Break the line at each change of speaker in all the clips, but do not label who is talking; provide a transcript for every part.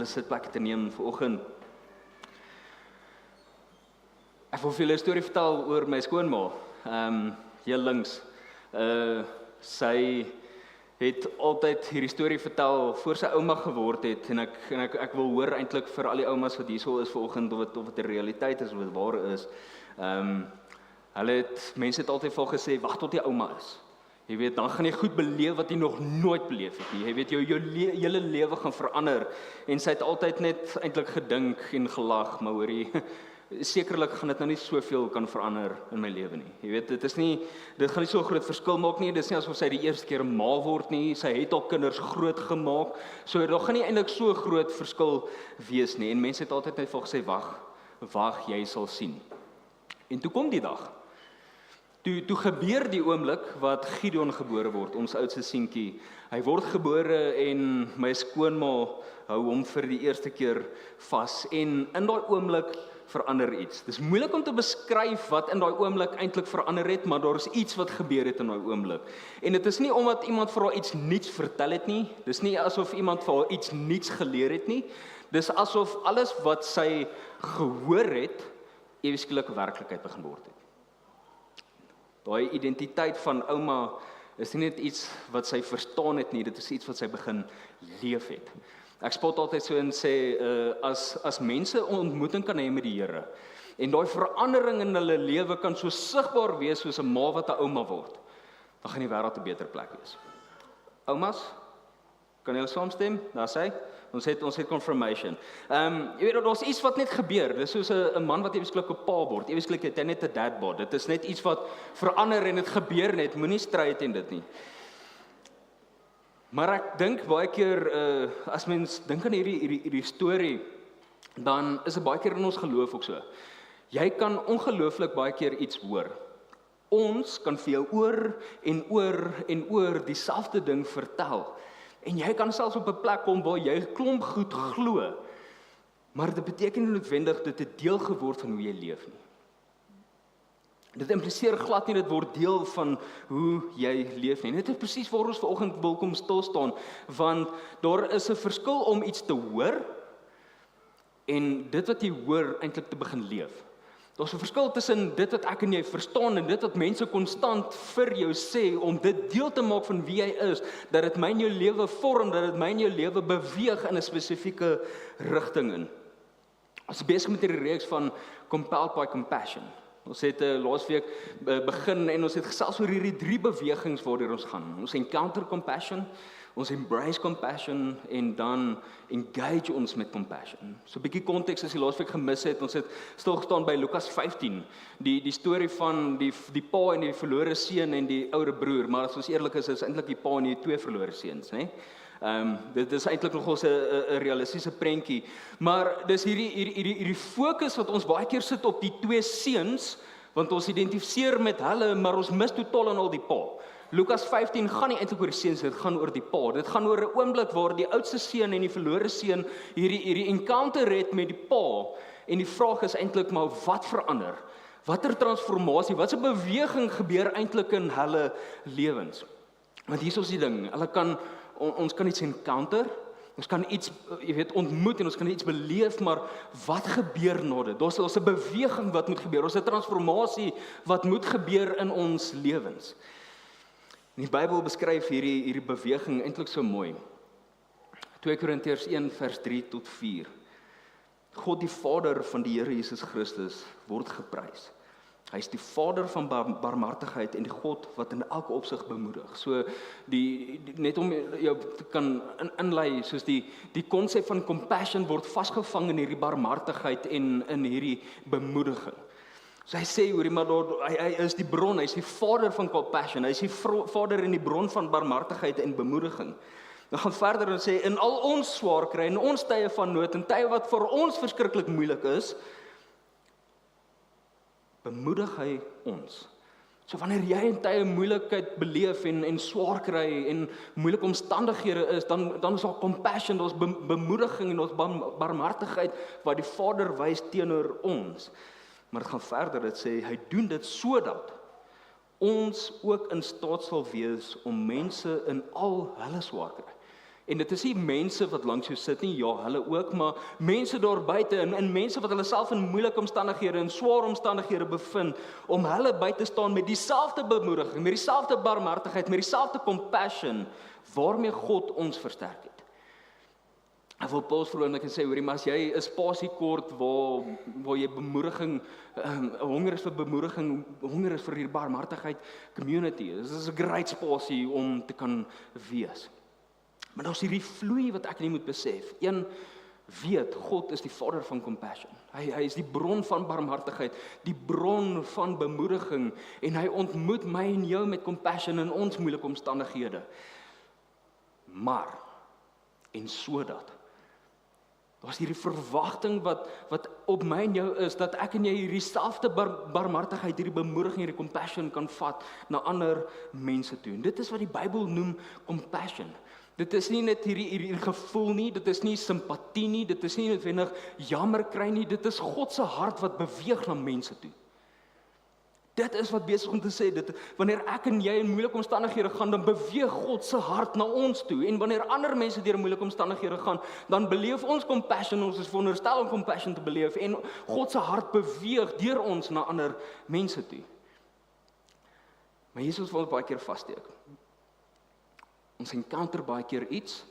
sitplek te neem vanoggend. Ek wil vir julle 'n storie vertel oor my skoonma. Hier links. Sy het altyd hierdie storie vertel voor sy ouma geword het en ek wil hoor eintlik vir al die oumas wat hierso is vanoggend of dit 'n realiteit is of dit waar is. Mense het altyd vir haar gesê wag tot jy ouma is. Jy weet, dan gaan jy goed beleef wat jy nog nooit beleef het nie. Jy weet, jou hele lewe gaan verander. En sy het altyd net eintlik gedink en gelag, maar hoorie, sekerlik gaan dit nou nie soveel kan verander in my lewe nie. Jy weet, dit gaan nie so 'n groot verskil maak nie. Dit is nie asof sy die eerste keer 'n ma word nie. Sy het al kinders groot gemaak. So daar gaan nie eintlik so 'n groot verskil wees nie. En mense het altyd net vir gesê, wag, jy sal sien. En toe kom die dag. Toe gebeur die oomblik wat Gideon gebore word, ons oudste seentjie. Hy word gebore en my skoonma hou hom vir die eerste keer vas. En in daai oomblik verander iets. Dis moeilik om te beskryf wat in daai oomblik eintlik verander het, maar daar is iets wat gebeur het in daai oomblik. En dit is nie omdat iemand vir haar iets nuuts vertel het nie. Dis nie asof iemand vir haar iets nuuts geleer het nie. Dis asof alles wat sy gehoor het, ewe skielik werklikheid begin word het. Daai identiteit van ouma is nie net iets wat sy verstaan het nie, dit is iets wat sy begin leef het. Ek spot altyd so en sê, as mense 'n ontmoeting kan hê met die Here, en daai verandering in hulle lewe kan so sigbaar wees soos 'n ma wat 'n ouma word, dan gaan die wêreld 'n beter plek wees. Oumas, kan julle saamstem? Daar sê, ons het confirmation. Jy weet, daar's iets wat net gebeur. Dis soos 'n man wat ewesklik 'n pa word. Ewesklik het hy net 'n dad bod. Dit is net iets wat verander en dit gebeur net. Moenie stry teen dit nie. Maar ek dink baie keer, as mens dink aan hierdie storie, dan is dit baie keer in ons geloof ook so. Jy kan ongelooflik baie keer iets hoor. Ons kan vir jou oor en oor en oor dieselfde ding vertel. En jy kan selfs op 'n plek kom waar jy klomp goed glo, maar dit beteken nie noodwendig dit het deel geword van hoe jy leef nie. Dit impliseer glad nie dit word deel van hoe jy leef nie. Dit is presies waar ons vanoggend wil kom stil staan, want daar is 'n verskil om iets te hoor en dit wat jy hoor eintlik te begin leef. Daar's 'n verskil tussen dit wat ek en jy verstaan en dit wat mense konstant vir jou sê om dit deel te maak van wie jy is, dat dit my in jou lewe vorm, dat dit my in jou lewe beweeg in 'n spesifieke rigting in. Ons is besig met hierdie reeks van Compelled by Compassion. Ons het laasweek begin en ons het gesels oor hierdie 3 bewegings waardeur ons gaan. Ons encounter compassion, ons embrace compassion en dan engage ons met compassion. So 'n bietjie konteks as jy laasweek gemis het, ons het stil gestaan by Lukas 15, die storie van die pa en die verlore seun en die ouer broer, maar as ons eerlik is eintlik die pa en die 2 verlore seuns, né? Dit is eintlik nogal 'n realistiese prentjie, maar dis hierdie fokus wat ons baie keer sit op die 2 seuns, want ons identifiseer met hulle, maar ons mis totaal en al die pa. Lukas 15 gaan nie eintlik oor die seuns, dit gaan oor die pa. Dit gaan oor 'n oomblik waar die oudste seun en die verlore seun hierdie encounter het met die pa, en die vraag is eintlik maar wat verander? Watter transformasie, wat 'n beweging gebeur eintlik in hulle lewens? Want hier is die ding, ons kan iets encounter, ons kan iets, ontmoet en ons kan iets beleef, maar wat gebeur na dit? Daar's 'n beweging wat moet gebeur, daar's 'n transformasie wat moet gebeur in ons lewens. En die Bybel beskryf hierdie beweging eintlik so mooi. 2 Korintiërs 1 vers 3 tot 4. God die Vader van die Here Jesus Christus word geprys. Hy is die Vader van barmhartigheid en die God wat in elke opsig bemoedig. So net om jou te kan inlei, soos die konsep van compassion word vasgevang in hierdie barmhartigheid en in hierdie bemoediging. So hy sê hoorie, maar hy is die bron, hy is die Vader van compassion, hy is die Vader en die bron van barmhartigheid en bemoediging. Dan gaan verder en sê, in al ons swaar kry, in ons tye van nood, en tye wat vir ons verskriklik moeilik is, bemoedig hy ons. So wanneer jy in tye moeilikheid beleef en swaar kry en moeilike omstandighede is, dan is daar compassion, daar's bemoediging en daar's barmhartigheid wat die Vader wys teenoor ons. Maar dit gaan verder, dit sê, hy doen dit sodat ons ook in staat sal wees om mense in al hulle swaar kry En dit is nie mense wat langs jou sit nie, ja, hulle ook, maar mense daar buite en mense wat hulle self in moeilike omstandighede en swaar omstandighede bevind, om hulle by te staan met dieselfde bemoediging, met dieselfde barmhartigheid, met dieselfde compassion, waarmee God ons versterk het. Ek wil pause vir 'n oomblik en sê, hoorie, maar as jy 'n spasie kort waar jy bemoediging, honger is vir bemoediging, honger is vir hierdie barmhartigheid community, dit is 'n great spasie om te kan wees. Maar daar's hierdie vloei wat ek nie moet besef. Een, weet, God is die Vader van compassion. Hy is die bron van barmhartigheid, die bron van bemoediging, en hy ontmoet my en jou met compassion in ons moeilike omstandighede. Maar, en sodat, daar's hierdie verwagting wat op my en jou is, dat ek en jy hierdie selfde barmhartigheid, hierdie bemoediging, hierdie compassion kan vat na ander mense toe. En dit is wat die Bybel noem compassion. Dit is nie net hierdie gevoel nie, dit is nie simpatie nie, dit is nie noodwendig jammer kry nie, dit is God se hart wat beweeg na mense toe. Dit is wat besig om te sê, wanneer ek en jy in moeilike omstandighede gaan, dan beweeg God se hart na ons toe, en wanneer ander mense deur moeilike omstandighede gaan, dan beleef ons compassion, ons is veronderstel om compassion te beleef, en God se hart beweeg deur ons na ander mense toe. Maar Jesus wil ons baie keer vassteek. Ons encounter baie keer iets,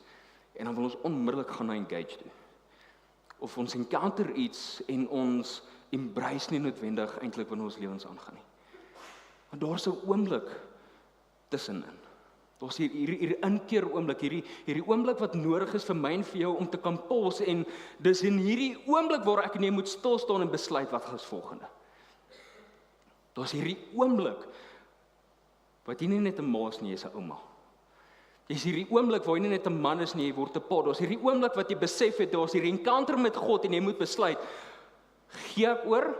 en dan wil ons onmiddellik gaan na engage toe. Of ons encounter iets, en ons embrace nie noodwendig eintlik wanneer ons lewens aangaan nie. Maar daar's 'n oomblik tussenin. Daar's hierdie inkeer oomblik, hierdie oomblik wat nodig is vir my en vir jou om te kan pause, en dis in hierdie oomblik waar ek en jy moet stil staan en besluit wat gaan volgende. Daar's hierdie oomblik wat jy nie net 'n ma is nie, jy's 'n ouma. Dis hierdie oomblik waar jy nie net 'n man is nie, jy word 'n pa. Daar's hierdie oomblik wat jy besef het, daar's hierdie encounter met God, en jy moet besluit, gee ek oor?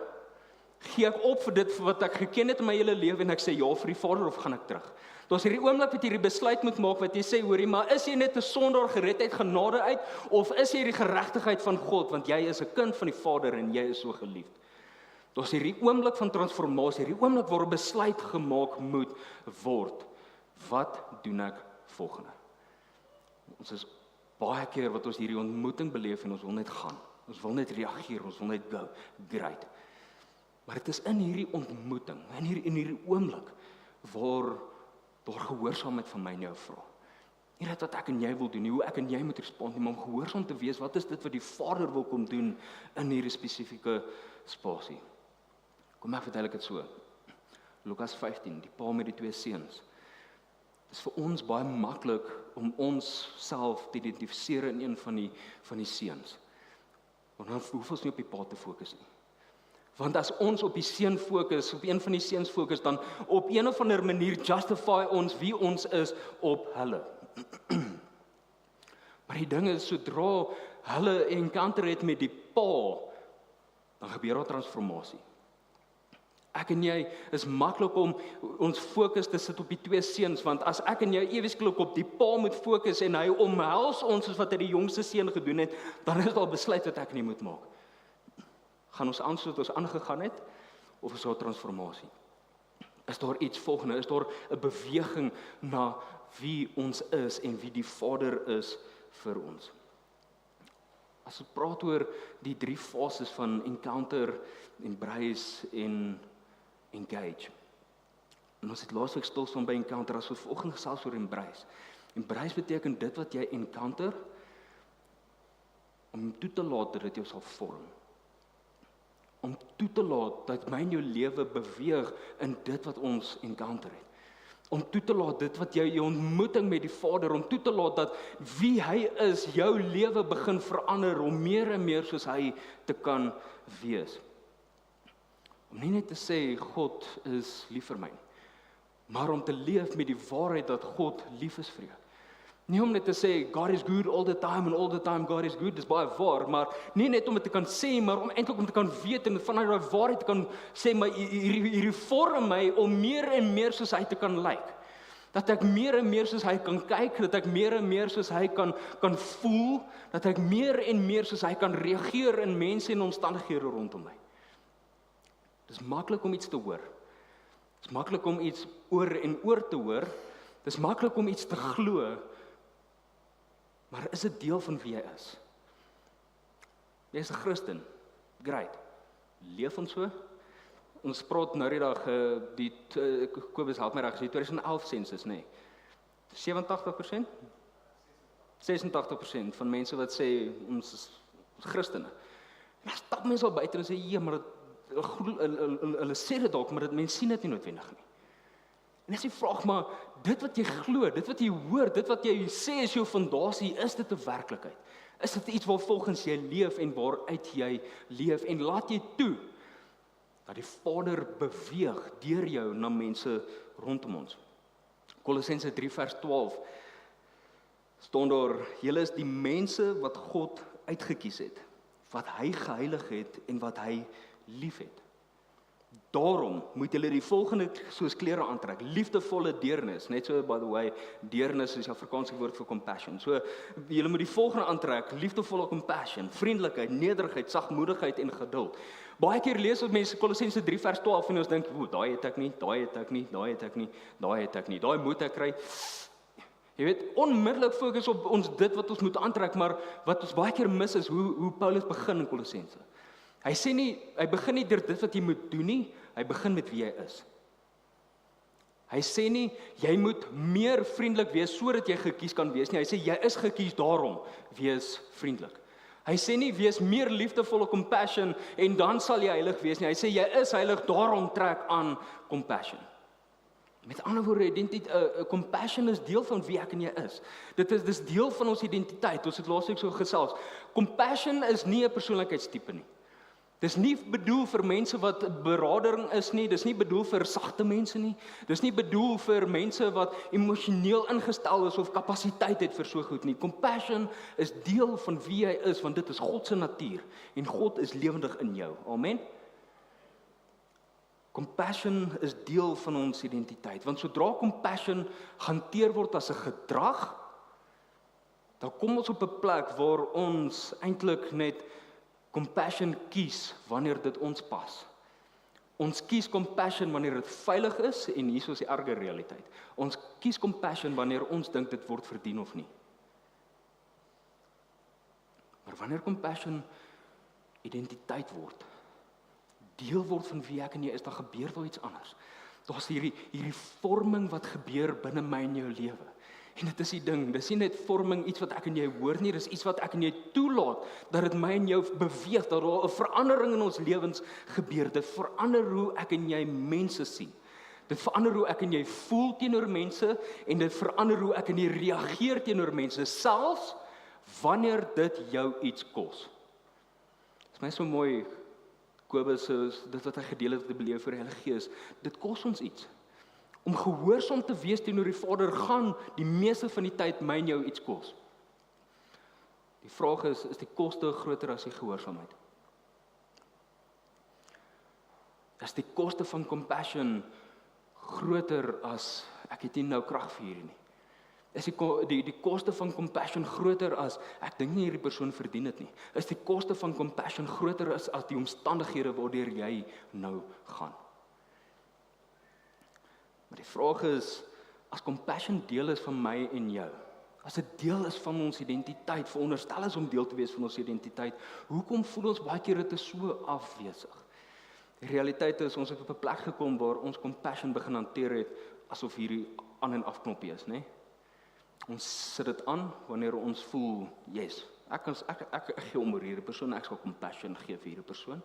Gee ek op vir dit wat ek geken het in my hele lewe, en ek sê ja vir die Vader, of gaan ek terug? Daar's hierdie oomblik wat jy die besluit moet maak, wat jy sê, hoorie, maar is jy net 'n sondaar gered uit genade uit, of is jy die geregtigheid van God, want jy is 'n kind van die Vader, en jy is so geliefd? Daar's hierdie oomblik van transformasie, hierdie oomblik waar 'n besluit gemaak moet word. Wat doen ek volgende? Ons is baie keer wat ons hierdie ontmoeting beleef, en ons wil net gaan. Ons wil net reageer, ons wil net go. Great. Maar dit is in hierdie ontmoeting, in hierdie oomblik, waar daar gehoorsaamheid van my en jou vra. Nie net wat ek en jy wil doen, nie hoe ek en jy moet respond nie, maar om gehoorsaam te wees, wat is dit wat die Vader wil kom doen in hierdie spesifieke spasie? Kom ek vertel dit so. Lukas 15, die pa met die 2 seuns. Dit is vir ons baie maklik om ons self te identifiseer in een van die seuns. Want dan hoef ons nie op die pa te fokus nie. Want as ons op die seun fokus, op een van die seuns fokus, dan op een of ander manier justify ons wie ons is op hulle. Maar die ding is, sodra hulle encounter het met die pa, dan gebeur daar transformasie. Ek en jy is maklik om ons fokus te sit op die 2 seuns, want as ek en jy eweslik op die pa moet fokus, en hy omhels ons soos wat hy die jongste seun gedoen het, dan is daar besluit wat ek nie moet maak. Gaan ons aan soos ons aangegaan het, of is daar transformasie? Is daar iets volgende? Is daar 'n beweging na wie ons is en wie die Vader is vir ons? As ons praat oor die 3 fases van encounter, embrace en engage. En ons het laasweek stil staan by encounter, as ons vanoggend gesels oor embrace. Embrace beteken dit wat jy encounter, om toe te laat dat dit jou sal vorm. Om toe te laat dat my en jou lewe beweeg in dit wat ons encounter het. Om toe te laat dit wat jou ontmoeting met die Vader, om toe te laat dat wie hy is, jou lewe begin verander, om meer en meer soos hy te kan wees. Om nie net te sê, God is lief vir my, maar om te leef met die waarheid dat God lief is vir jou. Nie om net te sê, God is good all the time, and all the time God is good, dis baie waar, maar nie net om dit te kan sê, maar om eintlik om te kan weet, en vanuit daai waarheid te kan sê, maar hierdie vorm my, om meer en meer soos hy te kan lyk. Dat ek meer en meer soos hy kan kyk, dat ek meer en meer soos hy kan voel, dat ek meer en meer soos hy kan reageer in mense en omstandighede rondom my. Dis maklik om iets te hoor. Dis maklik om iets oor en oor te hoor. Dis maklik om iets te glo. Maar is dit deel van wie jy is? Jy is 'n Christen. Great. Leef ons so? Ons praat nou die dag, Kobus help my reg, die 2011 sensus, nê? 87%? 86% van mense wat sê, ons is Christene. En dan stap mense al buite en sê, ja, maar hulle sê dit dalk, maar mense sien dit nie noodwendig nie. En as jy vraag, maar dit wat jy glo, dit wat jy hoor, dit wat jy sê is jou fondasie, is dit 'n werklikheid? Is dit iets waar volgens jy leef en waaruit jy leef? En laat jy toe dat die Vader beweeg deur jou na mense rondom ons. Kolossense 3 vers 12 staan daar, julle is die mense wat God uitgekies het, wat hy geheilig het en wat hy lief het. Daarom moet julle die volgende soos klere aantrek, liefdevolle deernis, net so by the way, deernis is die Afrikaanse woord vir compassion. So julle moet die volgende aantrek, liefdevolle compassion, vriendelikheid, nederigheid, sagmoedigheid en geduld. Baie keer lees ons mense Kolossense 3 vers 12 en ons dink, daai het ek nie, daai het ek nie, daai het ek nie, daai het ek nie, daai moet ek kry. Jy weet, onmiddellik fokus op ons dit wat ons moet aantrek, maar wat ons baie keer mis is hoe Paulus begin in Kolossense. Hy sê nie, hy begin nie deur dit wat jy moet doen nie, hy begin met wie jy is. Hy sê nie, jy moet meer vriendelik wees sodat jy gekies kan wees nie. Hy sê, jy is gekies daarom, wees vriendelik. Hy sê nie, wees meer liefdevolle compassion en dan sal jy heilig wees nie. Hy sê, jy is heilig, daarom trek aan compassion. Met ander woorde, compassion is deel van wie ek en jy is. Dis deel van ons identiteit. Ons het laasweek so gesels. Compassion is nie 'n persoonlikheidstipe nie. Dis nie bedoel vir mense wat beradering is nie, dis nie bedoel vir sagte mense nie, dis nie bedoel vir mense wat emosioneel ingestel is of kapasiteit het vir so goed nie. Compassion is deel van wie jy is, want dit is God se natuur en God is lewendig in jou. Amen. Compassion is deel van ons identiteit, want sodra compassion hanteer word as 'n gedrag, dan kom ons op 'n plek waar ons eintlik net compassion kies wanneer dit ons pas. Ons kies compassion wanneer dit veilig is en hier is die erge realiteit. Ons kies compassion wanneer ons dink dit word verdien of nie. Maar wanneer compassion identiteit word, deel word van wie ek en jy is, dan gebeur daar iets anders. Daar's hierdie vorming wat gebeur binne my en jou lewe. En dit is die ding, dis nie net vorming iets wat ek en jy hoor nie, dis iets wat ek en jy toelaat, dat dit my en jou beweeg, dat daar 'n verandering in ons lewens gebeur. Dit verander hoe ek en jy mense sien. Dit verander hoe ek en jy voel teenoor mense, en dit verander hoe ek en jy reageer teenoor mense, selfs wanneer dit jou iets kos. Dit is my so mooi, Kobus, dit wat hy gedeel het, die beleef vir die Heilige Gees, dit kos ons iets. Om gehoorsaam te wees teenoor die Vader gaan die meeste van die tyd my en jou iets kos. Die vraag is die koste groter as die gehoorsaamheid? Is die koste van compassion groter as ek het nie nou krag vir hierdie nie? Is die koste van compassion groter as ek dink nie hierdie persoon verdien dit nie? Is die koste van compassion groter as die omstandighede waardeur jy nou gaan? Maar die vraag is, as compassion deel is van my en jou, as dit deel is van ons identiteit, veronderstel is om deel te wees van ons identiteit, hoekom voel ons baie keer dit is so afwesig? Die realiteit is, ons het op 'n plek gekom waar ons compassion begin hanteer het, asof hierdie aan en af knoppie is, né? Ons sit dit aan wanneer ons voel, yes, ek gee om oor hierdie persoon, ek sal compassion gee vir hierdie persoon.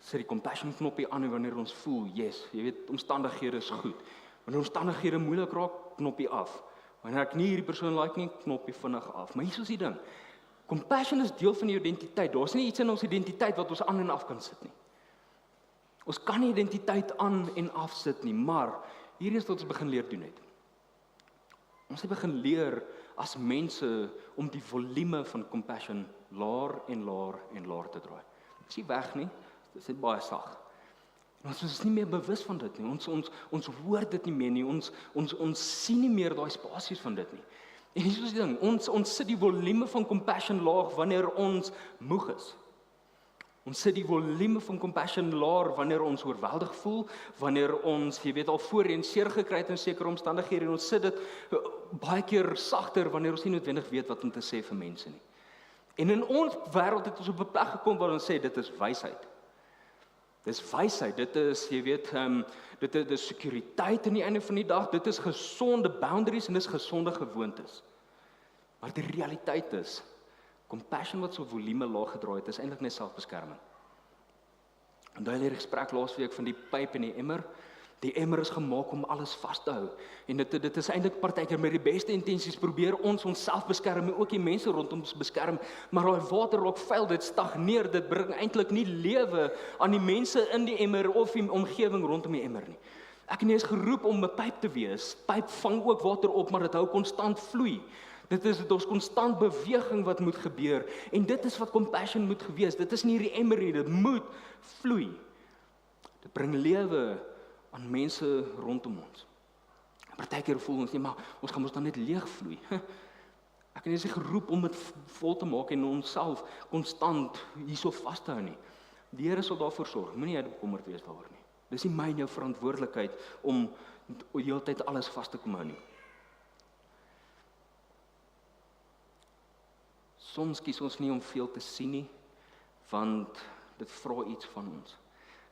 Sit die compassion knoppie aan wanneer ons voel, yes, jy weet, omstandighede is goed. Wanneer omstandighede moeilik raak, knoppie af. Wanneer ek nie hierdie persoon like nie, knoppie vinnig af. Maar hier is die ding, compassion is deel van die identiteit. Daar's nie iets in ons identiteit wat ons aan en af kan sit nie. Ons kan nie identiteit aan en af sit nie, maar hier is wat ons begin leer doen het. Ons het begin leer as mense om die volume van compassion laer en laer en laer te draai. Dit is nie weg nie, dit is baie sag. Ons is nie meer bewus van dit nie. Ons hoor dit nie meer nie. Ons sien nie meer daai spasies van dit nie. En hier is die ding, ons sit die volume van compassion laag wanneer ons moeg is. Ons sit die volume van compassion laer wanneer ons oorweldig voel, wanneer ons, jy weet, al voorheen seer gekry het in sekere omstandighede, en ons sit dit baie keer sagter wanneer ons nie noodwendig weet wat om te sê vir mense nie. En in ons wêreld het ons op 'n plek gekom waar ons sê dit is wysheid. Dis wysheid, dit is, jy weet, dit is sekuriteit aan die einde van die dag, dit is gesonde boundaries en dis gesonde gewoontes. Maar die realiteit is, compassion wat so volume laag gedraai het, is eintlik net selfbeskerming. Onthou jy die gesprek laasweek van die pyp en die emmer? Die emmer is gemaak om alles vas te hou. En dit is eintlik partykeer met die beste intensies probeer ons onsself beskerm en ook die mense rondom ons beskerm, maar daai water raak vuil, dit stagneer, dit bring eintlik nie lewe aan die mense in die emmer of die omgewing rondom die emmer nie. Ek en jy is geroep om 'n pyp te wees. Pyp vang ook water op, maar dit hou konstant vloei. Dit is konstant beweging wat moet gebeur, en dit is wat compassion moet gewees. Dit is nie die emmer nie, dit moet vloei. Dit bring lewe aan mense rondom ons. Partykeer voel ons nie, maar ons gaan ons dan net leeg vloei. Ek en jy is geroep om dit vol te maak en onsself konstant hierso vas te hou nie. Die Here sal daarvoor sorg. Moenie jy bekommerd wees daaroor nie. Dis nie my en jou verantwoordelikheid om die hele tyd alles vas te kom hou nie. Soms kies ons nie om veel te sien nie, want dit vra iets van ons.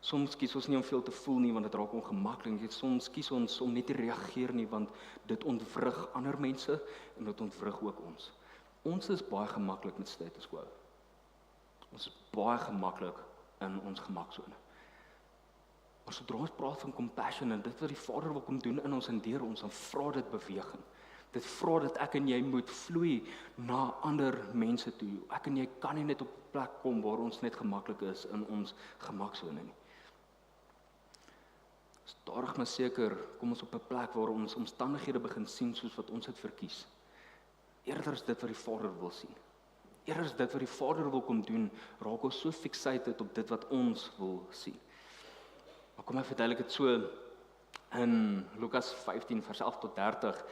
Soms kies ons nie om veel te voel nie, want dit raak ongemaklik. Soms kies ons om nie te reageer nie, want dit ontwrig ander mense en dit ontwrig ook ons. Ons is baie gemaklik met status quo. Ons is baie gemaklik in ons gemaksone. Maar sodra ons praat van compassion en dit wat die Vader wil kom doen in ons en deur ons, dan vra dit beweging. Dit vra dat ek en jy moet vloei na ander mense toe. Ek en jy kan nie net op 'n plek kom waar ons net gemaklik is in ons gemaksone nie. Stadig maar seker kom ons op 'n plek waar ons omstandighede begin sien soos wat ons dit verkies. Eerder is dit wat die Vader wil sien. Eerder is dit wat die Vader wil kom doen, raak ons so fixated op dit wat ons wil sien. Maar kom ek verduidelik dit so in Lukas 15 vers 11 tot 30.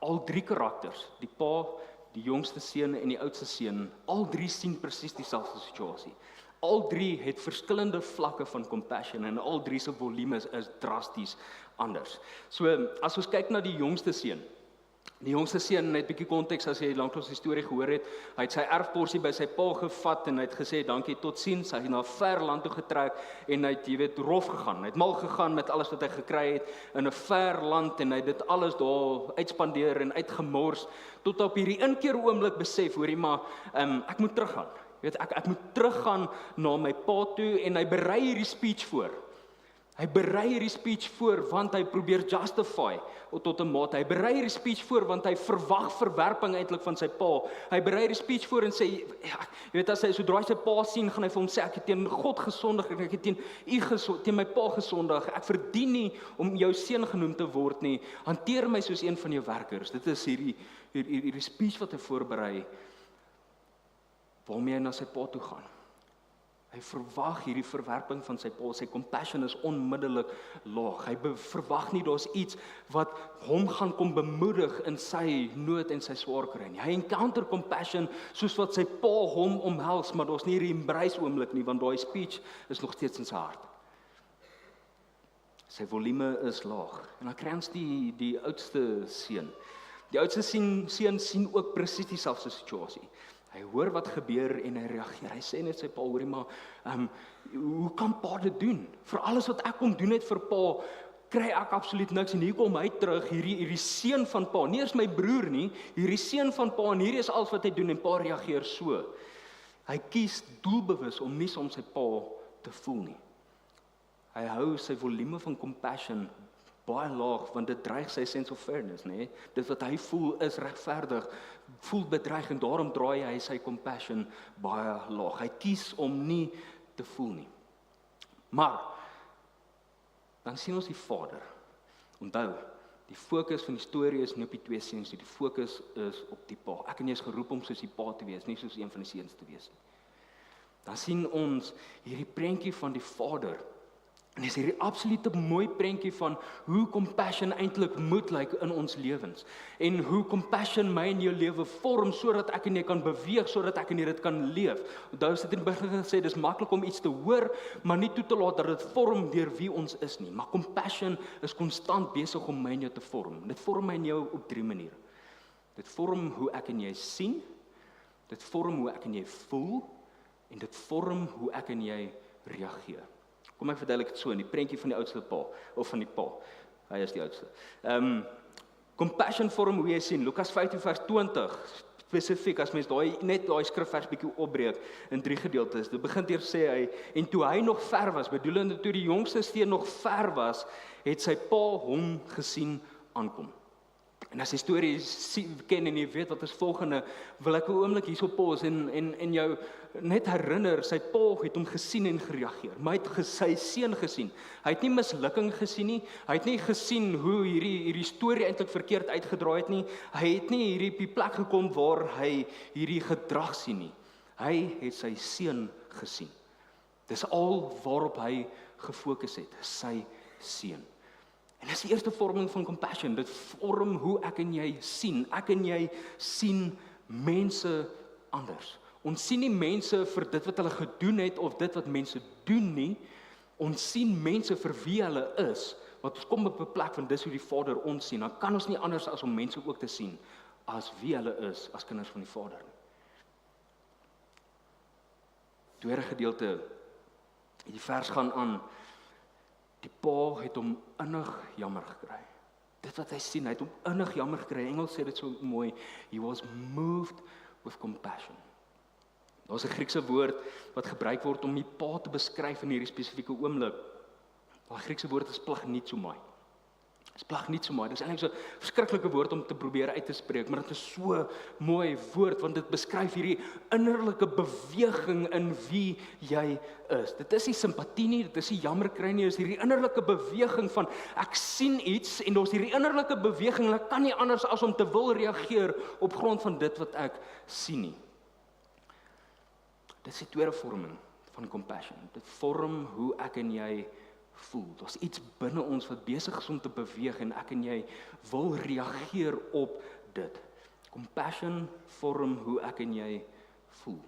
Al drie karakters, die pa, die jongste seun en die oudste seun, al drie sien presies dieselfde situasie. Al drie het verskillende vlakke van compassion en al drie se volume is drasties anders. So as ons kyk na die jongste seun. Die jongste seun, net 'n bietjie konteks as jy lanklaas die storie gehoor het, hy het sy erfporsie by sy pa gevat en hy het gesê dankie totsiens, hy het na 'n ver land toe getrek en hy het, jy weet, rof gegaan. Hy het mal gegaan met alles wat hy gekry het in 'n ver land en hy het dit alles daar uitspandeer en uitgemors tot op hierdie inkeer oomblik besef, hoorie maar, ek moet teruggaan. Jy weet, ek moet teruggaan na my pa toe en hy berei hierdie speech voor. Hy berei hierdie speech voor want hy probeer justify tot 'n mate. Hy berei hierdie speech voor want hy verwag verwerping eintlik van sy pa. Hy berei hierdie speech voor en sê, ja, jy weet, as hy sodra hy sy pa sien, gaan hy vir hom sê ek het teen God gesondig en ek het teen my pa gesondig. Ek verdien nie om jou seun genoem te word nie. Hanteer my soos een van jou werkers. Dit is hierdie speech wat hy voorberei waarmee hy na sy pa toe gaan. Hy verwag hierdie verwerping van sy pa, sy compassion is onmiddellik laag. Hy verwag nie daar's iets wat hom gaan kom bemoedig in sy nood en sy swaar kry nie. Hy encounter compassion soos wat sy pa hom omhels, maar daar's nie hierdie embrace oomblik nie, want daai speech is nog steeds in sy hart. Sy volume is laag. En dan kry ons die oudste seun. Die oudste seun sien ook presies dieselfde situasie. Hy hoor wat gebeur en hy reageer. Hy sê net sy pa, hoorie maar, hoe kan pa dit doen? Vir alles wat ek kom doen het vir pa, kry ek absoluut niks. En hier kom hy terug, hierdie seun van pa, nie eens my broer nie, hierdie seun van pa, en hierdie is alles wat hy doen, en pa reageer so. Hy kies doelbewus om nie soms sy pa te voel nie. Hy hou sy volume van compassion baie laag, want dit dreig sy sense of fairness, nee? Dit wat hy voel is regverdig, voel bedreig en daarom draai hy sy compassion baie laag. Hy kies om nie te voel nie. Maar dan sien ons die Vader. Onthou, die fokus van die storie is nie op die twee seuns nie, die fokus is op die pa. Ek en jy is geroep om soos die pa te wees, nie soos een van die seuns te wees nie. Dan sien ons hierdie prentjie van die Vader En dis hierdie absolute mooi prentjie van hoe compassion eintlik moet lyk in ons lewens. En hoe compassion my en jou lewe vorm sodat ek en jy kan beweeg, sodat ek en jy dit kan leef. Onthou het in die begin gesê dis maklik om iets te hoor, maar nie toe te laat dat dit vorm deur wie ons is nie. Maar compassion is konstant besig om my en jou te vorm. Dit vorm my en jou op 3 maniere. Dit vorm hoe ek en jy sien, dit vorm hoe ek en jy voel en dit vorm hoe ek en jy reageer. Kom ek verduidelik dit so in die prentjie van die oudste pa of van die pa. Hy is die oudste. Compassion vorm hoe jy sien. Lukas 15:20 spesifiek as mens net daai skrifvers bietjie opbreek in 3 gedeeltes. Dit begin deur sê hy en toe hy nog ver was, bedoelende toe die jongste seun nog ver was, het sy pa hom gesien aankom. En as jy storie ken en jy weet wat is volgende, wil ek 'n oomblik hierso pause en jou net herinner, sy pa het hom gesien en gereageer. Maar hy het sy seun gesien. Hy het nie mislukking gesien nie. Hy het nie gesien hoe hierdie storie eintlik verkeerd uitgedraai het nie. Hy het nie hierdie op die plek gekom waar hy hierdie gedrag sien nie. Hy het sy seun gesien. Dis al waarop hy gefokus het, sy seun. En dis die eerste vorming van compassion. Dit vorm hoe ek en jy sien. Ek en jy sien mense anders. Ons sien nie mense vir dit wat hulle gedoen het of dit wat mense doen nie. Ons sien mense vir wie hulle is. Want ons kom op 'n plek van dis hoe die Vader ons sien. Dan kan ons nie anders as om mense ook te sien as wie hulle is, as kinders van die Vader nie. Tweede gedeelte, die vers gaan aan. Die pa het hom innig jammer gekry. Dit wat hy sien, hy het hom innig jammer gekry. Engels sê dit so mooi. He was moved with compassion. Daar's 'n Griekse woord wat gebruik word om die pa te beskryf in hierdie spesifieke oomblik. Daai Griekse woord is plagnitsomai. Dis plagnitsomai. Dis eintlik so 'n verskriklike woord om te probeer uit te spreek, maar dit is so mooi woord want dit beskryf hierdie innerlike beweging in wie jy is. Dit is nie simpatie nie, dit is nie jammer kry nie, dis hierdie innerlike beweging van ek sien iets en daar's hierdie innerlike beweging en ek kan nie anders as om te wil reageer op grond van dit wat ek sien nie. Dit is die tweede vorming van compassion. Dit vorm hoe ek en jy voel. Daar's iets binne ons wat besig is om te beweeg en ek en jy wil reageer op dit. Compassion vorm hoe ek en jy voel.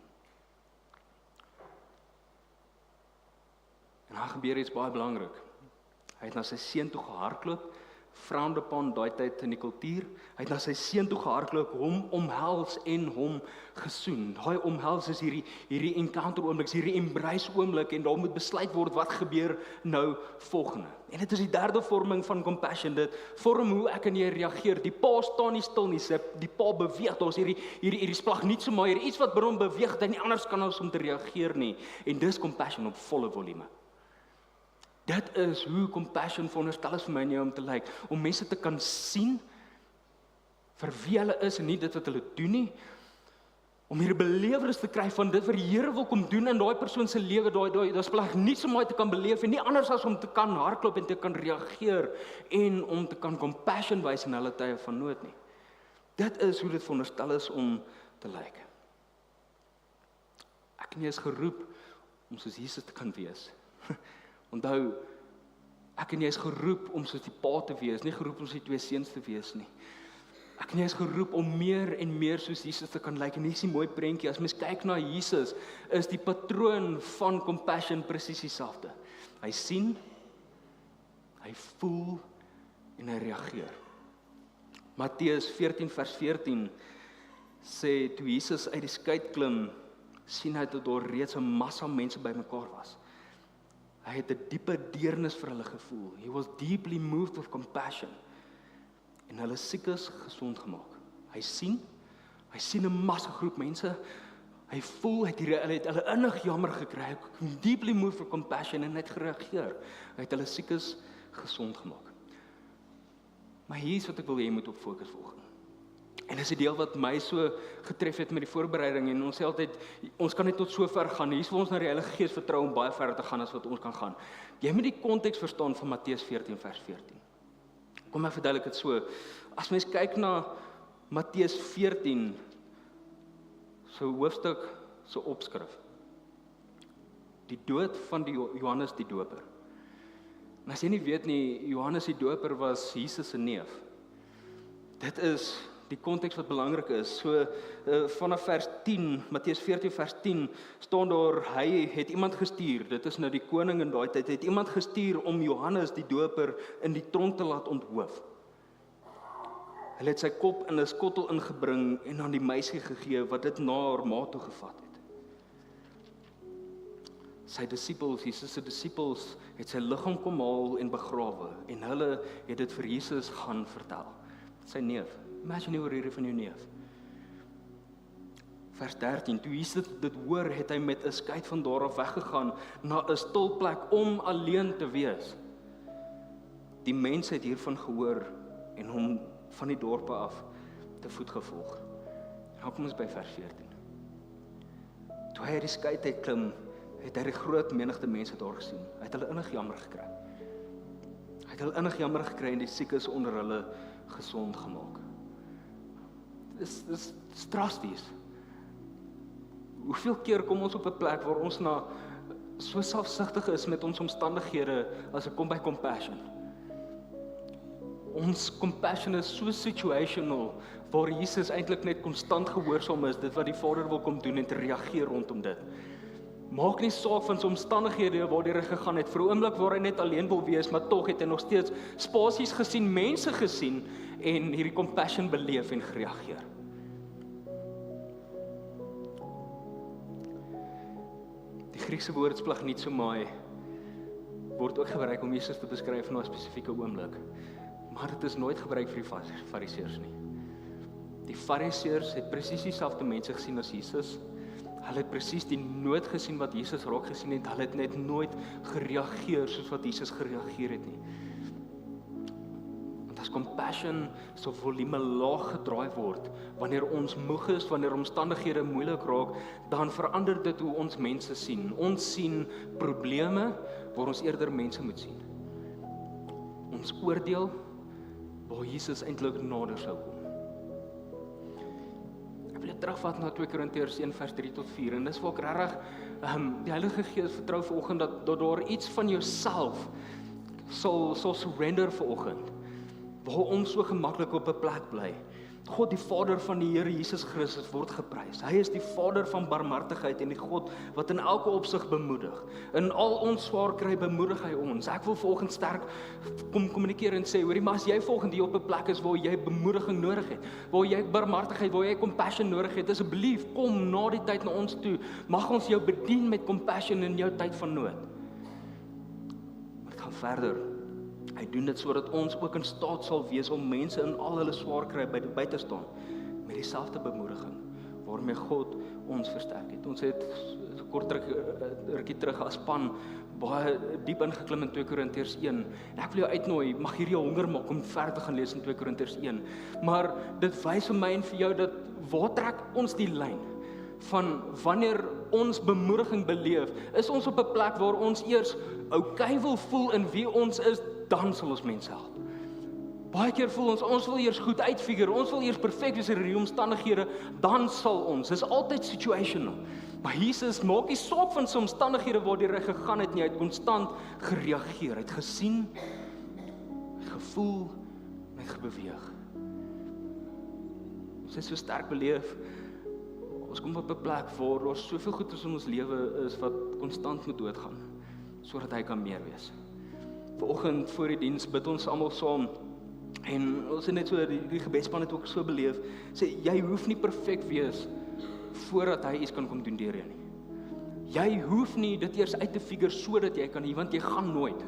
En daar gebeur iets baie belangrik. Hy het na sy seun toe gehardloop, frowned upon daai tyd in die kultuur. Hy het na sy seun toe gehardloop, hom omhels en hom gesoen. Daai omhels is hierdie encounter oomblik, hierdie embrace oomblik en daar moet besluit word wat gebeur nou volgende. En dit is die derde vorming van compassion. Dit vorm hoe ek en jy reageer. Die pa staan nie stil nie, die pa beweeg. Daar's hierdie splag nie so maar hier iets wat binne hom beweeg dat hy nie anders kan as om te reageer nie. En dis compassion op volle volume. Dit is hoe compassion veronderstel is vir my en jou om te lyk, om mense te kan sien vir wie hulle is en nie dit wat hulle doen nie, om hierdie belewenis te kry van dit wat die Here wil kom doen in daai persoon se lewe, daai splag nie so maar te kan beleef en nie anders as om te kan hardloop en te kan reageer en om te kan compassion wys in hulle tye van nood nie. Dit is hoe dit veronderstel is om te lyk. Ek en jy is geroep om soos Jesus te kan wees. Onthou, ek en jy is geroep om soos die pa te wees, nie geroep om soos die 2 seuns te wees nie. Ek en jy is geroep om meer en meer soos Jesus te kan lyk. En hier is die mooi prentjie, as mens kyk na Jesus, is die patroon van compassion presies dieselfde. Hy sien, hy voel en hy reageer. Matteus 14:14 sê, toe Jesus uit die skei klim, sien hy dat daar reeds 'n massa mense bymekaar was. Hy het 'n diepe deernis vir hulle gevoel. He was deeply moved with compassion. En hulle siekes gesond gemaak. Hy sien 'n massa groep mense. Hy voel, hulle het hulle innig jammer gekry. Hy het deeply moved with compassion en het gereageer. Hy het hulle siekes gesond gemaak. Maar hier is wat ek wil hê jy moet op fokus volg. En dis die deel wat my so getref het met die voorbereiding en ons sê altyd, ons kan net tot so ver gaan. Hier wil ons na die Heilige Gees vertrou om baie verder te gaan as wat ons kan gaan. Jy moet die konteks verstaan van Matteus 14:14. Kom ek verduidelik dit so. As mens kyk na Matteus 14, so hoofstuk, so opskrif. Die dood van die Johannes die Doper. En as jy nie weet nie, Johannes die Doper was Jesus se neef. Dit is die konteks wat belangrik is. So vanaf vers 10, Matteus 14 vers 10, staan daar, hy het iemand gestuur, dit is nou die koning in daai tyd, het iemand gestuur om Johannes die Doper in die tronk te laat onthoof. Hy het sy kop in 'n skottel ingebring en aan die meisie gegee, wat dit na haar ma toe gevat het. Sy disippels, Jesus se disippels, het sy liggaam kom haal en begrawe, en hulle het dit vir Jesus gaan vertel. Sy neef, imagine oor hierdie van jou neef. Vers 13, toe Jesus dit hoor, het hy met 'n skei van daar af weggegaan, na 'n stil plek om alleen te wees. Die mense het hiervan gehoor, en hom van die dorpe af te voet gevolg. Nou kom ons by vers 14. Toe hy die skei het klim, het hy die groot menigte mense daar gesien. Hy het hulle innig jammer gekry. En die siekes onder hulle gesond gemaak. Dis drasties. Hoeveel keer kom ons op 'n plek waar ons so selfsugtig is met ons omstandighede as dit kom by compassion? Ons compassion is so situational, waar Jesus eintlik net konstant gehoorsaam is, dit wat die Vader wil kom doen en te reageer rondom dit. Maak nie saak van sy omstandighede waar hy gegaan het, vir 'n oomblik waar hy net alleen wil wees, maar tog het hy nog steeds spasies gesien, mense gesien, en hierdie compassion beleef en gereageer. Die Griekse woord splagnitzomai word ook gebruik om Jesus te beskryf in 'n spesifieke oomblik. Maar dit is nooit gebruik vir die Fariseërs nie. Die Fariseërs het presies dieselfde mense gesien as Jesus. Hulle het presies die nood gesien wat Jesus raak gesien het. Hulle het net nooit gereageer soos wat Jesus gereageer het nie. Want as compassion so volume laag gedraai word, wanneer ons moeg is, wanneer omstandighede moeilik raak, dan verander dit hoe ons mense sien. Ons sien probleme waar ons eerder mense moet sien. Ons oordeel waar Jesus eintlik nader sou kom. Ek wil terugvat na 2 Korintiërs 1 vers 3 tot 4 en dis waar ek regtig die Heilige Gees vertrou vanoggend dat daar iets van jouself sal surrender vanoggend, waar ons so gemaklik op 'n plek bly. God die Vader van die Here Jesus Christus word geprys. Hy is die Vader van barmhartigheid en die God wat in elke opsig bemoedig. In al ons swaar kry bemoedig hy ons. Ek wil vanoggend sterk kommunikeer en sê, hoorie, maar as jy volgende hier op 'n plek is waar jy bemoediging nodig het, waar jy barmhartigheid, waar jy compassion nodig het, asseblief kom na die tyd na ons toe. Mag ons jou bedien met compassion in jou tyd van nood. Maar dit gaan verder. Hy doen dit sodat ons ook in staat sal wees om mense in al hulle swaar kry by te staan met dieselfde bemoediging waarmee God ons versterk het. Ons het kort rukkie terug as span baie diep ingeklim in 2 Korintiërs 1 en ek wil jou uitnooi, mag hierdie honger maak om verder te gaan lees in 2 Korintiërs 1. Maar dit wys vir my en vir jou dat waar trek ons die lyn van wanneer ons bemoediging beleef, is ons op 'n plek waar ons eers okay wil voel in wie ons is, dan sal ons mense help. Baie keer voel ons wil eers goed uitfigure, ons wil eers perfek wees in die omstandighede, dan sal ons. Dis altyd situational. Maar Jesus maak nie saak van sy omstandighede waardeur hy gegaan het nie, hy het konstant gereageer, hy het gesien, hy het gevoel, en hy het gebeweeg. Ons het so sterk beleef, ons kom op 'n plek waar daar soveel goed in ons lewe is wat konstant moet doodgaan, sodat hy kan meer wees. Vanoggend voor die diens bid ons almal saam en ons het net so die gebedsspan het ook so beleef, sê jy hoef nie perfek wees voordat hy iets kan kom doen deur jou nie. Jy hoef nie dit eers uit te figure sodat jy kan nie, want jy gaan nooit.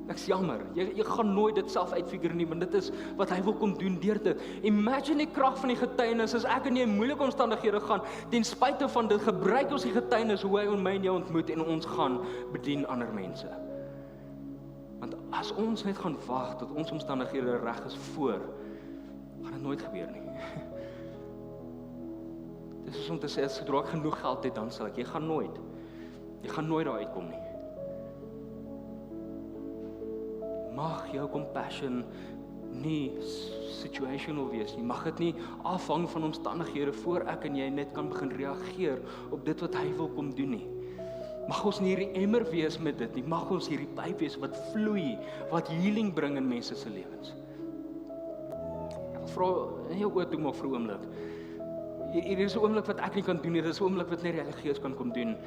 Ek's jammer, jy gaan nooit dit self uitfigure nie, want dit is wat hy wil kom doen deur dit. Imagine die krag van die getuienis as ek en jy in moeilike omstandighede gaan, ten spyte van dit gebruik ons die getuienis hoe hy my en jou ontmoet en ons gaan bedien ander mense. Want as ons net gaan wag tot ons omstandighede reg is voor, gaan dit nooit gebeur nie. Dit is om te sê, as ek genoeg geld het, dan sal ek, jy gaan nooit daar uitkom nie. Mag jou compassion nie situational wees nie, mag dit nie afhang van omstandighede voor ek en jy net kan begin reageer op dit wat hy wil kom doen nie. Mag ons nie hierdie emmer wees met dit nie, mag ons hierdie pyp wees wat vloei, wat healing bring in mense se lewens. Ek vra in jou oë toe maar vir 'n oomblik. Hier is 'n oomblik wat ek nie kan doen nie, dit is 'n oomblik wat net die Heilige Gees kan kom doen.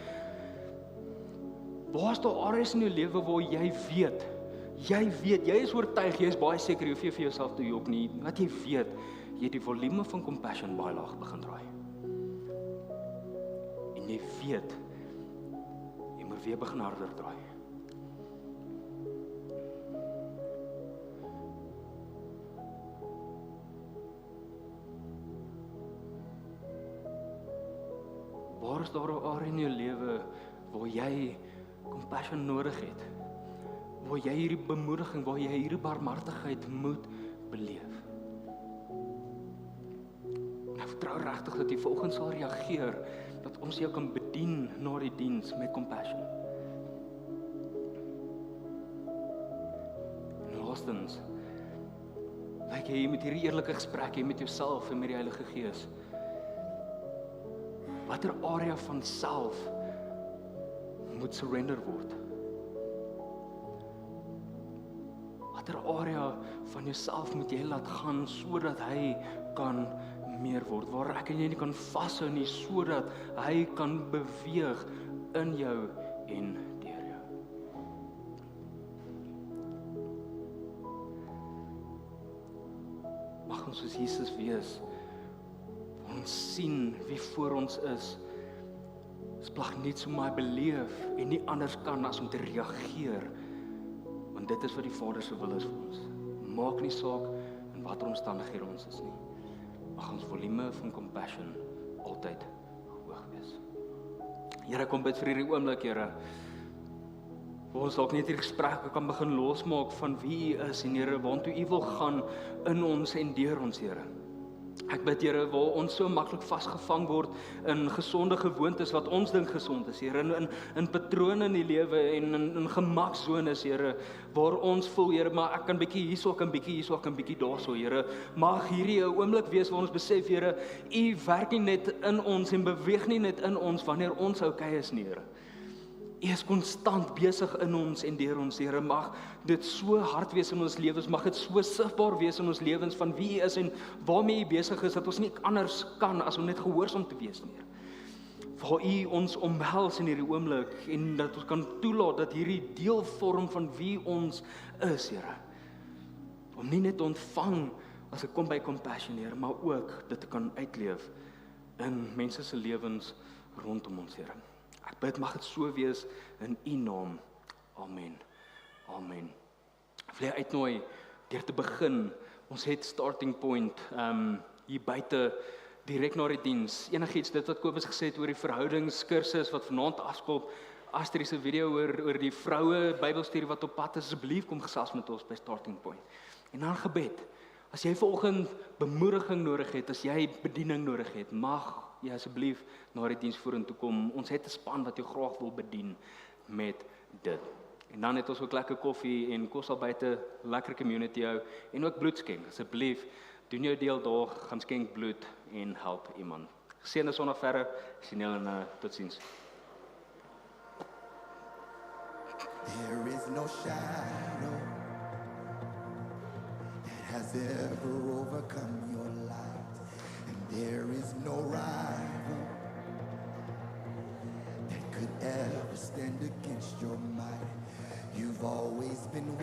Waar is daar areas in jou lewe waar jy weet, jy is oortuig, jy is baie seker, jy hoef nie vir jouself te jok nie, wat jy weet, jy het die volume van compassion baie laag begin draai. En jy weet, jy moet weer begin harder draai. Waar is daar 'n area in jou lewe waar jy compassion nodig het? Waar jy hierdie bemoediging, waar jy hierdie barmhartigheid moet beleef? Ek vertrou regtig dat jy vanoggend sal reageer, dat ons jou kan bedien na die diens met compassion. En laastens, lyk jy met hierdie eerlike gesprek jy met jouself en met die Heilige Gees. Watter area van self moet surrender word? Watter area van jouself moet jy laat gaan sodat hy kan meer word? Waar ek en jy nie kan vashou nie sodat hy kan beweeg in jou en deur jou. Mag ons soos Jesus wees. Ons sien wie voor ons is. Ons plag net so maar beleef en nie anders kan as om te reageer. Want dit is wat die Vader se wil is vir ons. Maak nie saak in watter omstandighede ons is nie. Mag ons volume van compassion altyd hoog wees. Here, kom bid vir hierdie oomblik, Here. Waar ons dalk net hierdie gesprekke kan begin losmaak van wie U is en Here, waartoe U wil gaan in ons en deur ons, Here. Ek bid, Here, waar ons so maklik vasgevang word in gesonde gewoontes wat ons dink gesond is, Here, in patrone in die lewe en in gemaksones, Here, waar ons voel, Here, maar ek kan bietjie hierso, ek kan bietjie hierso, ek kan bietjie daarso, Here. Mag hierdie 'n oomblik wees waar ons besef, Here, U werk nie net in ons en beweeg nie net in ons wanneer ons okay is nie, Here. U is konstant besig in ons en deur ons, Here. Mag dit so hard wees in ons lewens, mag dit so sigbaar wees in ons lewens van wie U is en waarmee U besig is, dat ons nie anders kan as om net gehoorsaam te wees nie. Waar U ons omhels in hierdie oomblik en dat ons kan toelaat dat hierdie deel vorm van wie ons is, Here. Om nie net te ontvang as ek kom by compassion, Here, maar ook dit te kan uitleef in mense se lewens rondom ons, Here. Ek bid mag dit so wees in U naam. Amen. Amen. Ek wil jy uitnooi deur te begin. Ons het starting point hier buite direk na die diens. Enigiets dit wat Kobus gesê het oor die verhoudingskursus wat vanaand afskop. Astrid se video oor die vroue Bybelstudie wat op pad is, asseblief kom gesels met ons by starting point. En dan gebed. As jy vanoggend bemoediging nodig het, as jy bediening nodig het, mag jy asseblief na die diens vorentoe kom. Ons het 'n span wat jou graag wil bedien met dit. En dan het ons ook lekker koffie en kos al buite, lekker community hou en ook bloed skenk. Asseblief, doen jou deel daar, gaan skenk bloed en help iemand. Geseënde Sondag verder. Sien julle en totsiens.
There is no shadow that has ever overcome your light, and there is no rival that could ever stand against your might. You've always been with